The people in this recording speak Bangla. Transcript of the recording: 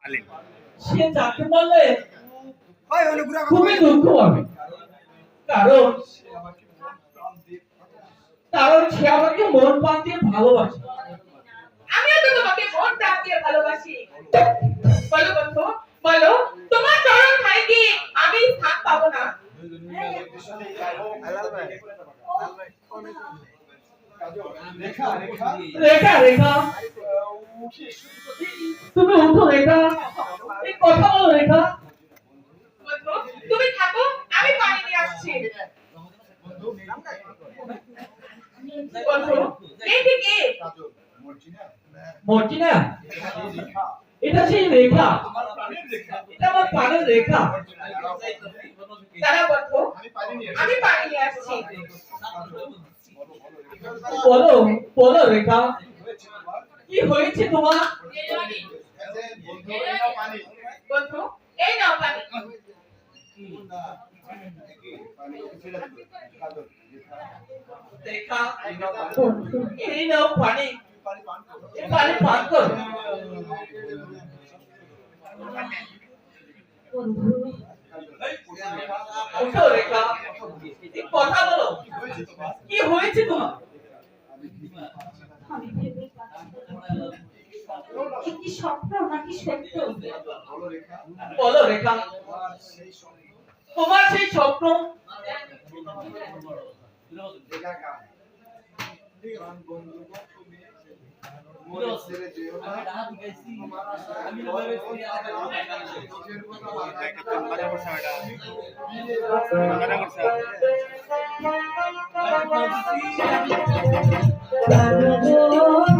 সে যাকে বললে খুবই দুঃখ পাবে, কারণ কারণ সে আমাকে মন প্রাণ দিয়ে ভালোবাসে। আমিও তো তোমাকে মন প্রাণ দিয়ে ভালোবাসি। বলো বন্ধু, বলো তোমার চরণ ঠাই কি আমি স্থান পাবো না? রেখা রেখা তুমি উঠো রেখা, এই কথা বলো রেখা। বন্ধু তুমি থাকো, আমি পানি নিয়ে আসছি। বন্ধু মেয়েটি কে? মর্জিনা, এটা সেই রেখা, এটা আমার প্রাণের রেখা। দাঁড়া বন্ধু, আমি পানি নিয়ে আসছি। বলো বলো রেখা, কি হয়েছে তোমার? বন্ধু এই নাও পানি। রেখা, এই নাও পানি, এই পানি পান করো। ওঠো রেখা, এই কথা বলো, কি হয়েছে তোমার? আমি ভেবে পাচ্ছি না, কি স্বপ্ন নাকি সত্য। বলো রেখা, তোমার সেই স্বপ্ন আমি